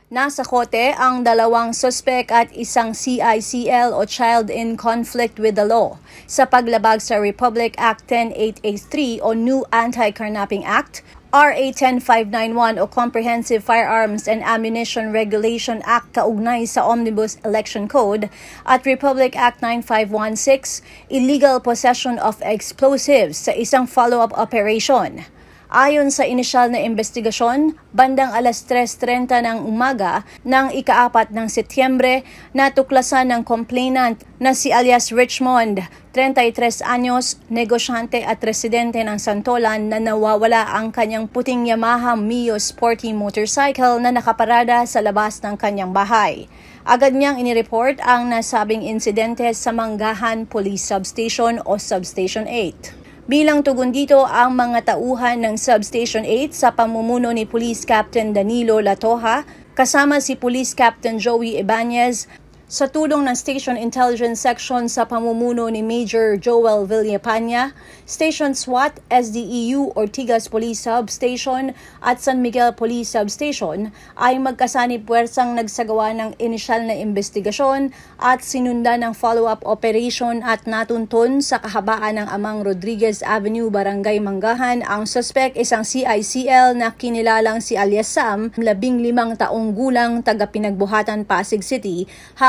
Nasa kote ang dalawang suspek at isang CICL o Child in Conflict with the Law sa paglabag sa Republic Act 10883 o New Anti-Carnapping Act, RA 10591 o Comprehensive Firearms and Ammunition Regulation Act kaugnay sa Omnibus Election Code at Republic Act 9516, Illegal Possession of Explosives sa isang follow-up operation. Ayon sa inisyal na investigasyon, bandang alas 3:30 ng umaga ng ika-4 ng Setyembre, natuklasan ng complainant na si alias Richmond, 33 anyos, negosyante at residente ng Santolan na nawawala ang kanyang puting Yamaha Mio Sporty motorcycle na nakaparada sa labas ng kanyang bahay. Agad niyang inireport ang nasabing insidente sa Manggahan Police Substation o Substation 8. Bilang tugon dito ang mga tauhan ng Substation 8 sa pamumuno ni Police Captain Danilo Latoha kasama si Police Captain Joey Ibanez sa tulong ng Station Intelligence Section sa pamumuno ni Major Joel Villapana, Station SWAT, SDEU Ortigas Police Substation at San Miguel Police Substation ay magkasanib puwersang nagsagawa ng inisyal na investigasyon at sinundan ng follow-up operation at natuntun sa kahabaan ng Amang Rodriguez Avenue, Barangay Manggahan ang suspect isang CICL na kinilalang si alias Sam, 15 taong gulang, taga Pinagbuhatan, Pasig City,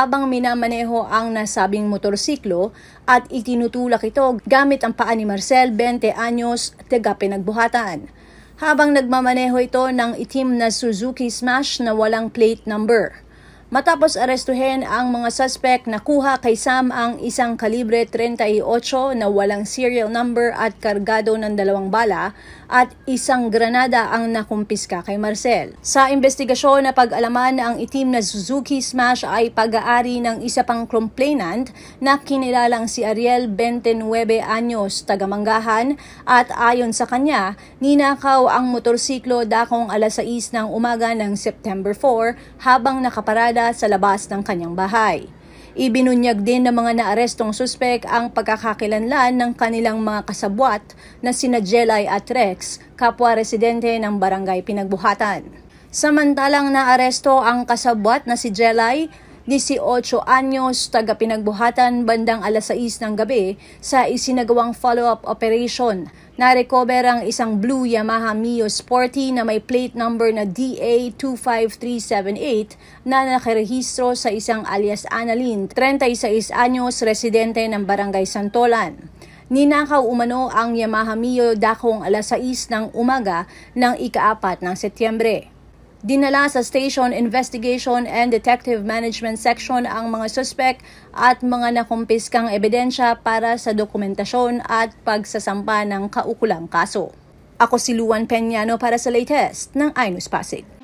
habang minamaneho ang nasabing motorsiklo at itinutulak ito gamit ang paa ni Marcel, 20 anyos, taga Pinagbuhatan. Habang nagmamaneho ito ng itim na Suzuki Smash na walang plate number. Matapos arestuhin ang mga suspect, nakuha kay Sam ang isang kalibre 38 na walang serial number at kargado ng 2 bala at isang granada ang nakumpiska kay Marcel. Sa investigasyon na pag-alaman na ang itim na Suzuki Smash ay pag-aari ng isa pang complainant na kinilalang si Ariel, 29 anyos, taga Manggahan at ayon sa kanya, ninakaw ang motorsiklo dakong alas 6 ng umaga ng September 4 habang nakaparada sa labas ng kanyang bahay. Ibinunyag din ng mga naarestong suspek ang pagkakakilanlan ng kanilang mga kasabwat na sina Jelay at Rex, kapwa residente ng Barangay Pinagbuhatan. Samantalang naaresto ang kasabwat na si Jelay, 18 anyos, taga Pinagbuhatan bandang alas 6 ng gabi sa isinagawang follow-up operation. Na-recover ang isang blue Yamaha Mio Sporty na may plate number na DA25378 na nakarehistro sa isang alias Annalyn, 36 anyos, residente ng Barangay Santolan. Ninakaw umano ang Yamaha Mio dakong alas 6 ng umaga ng ika-4 ng Setyembre. Dinala sa Station Investigation and Detective Management Section ang mga suspek at mga nakumpiskang ebidensya para sa dokumentasyon at pagsasampa ng kaukulang kaso. Ako si Luan Peñano para sa latest ng iNews Pasig.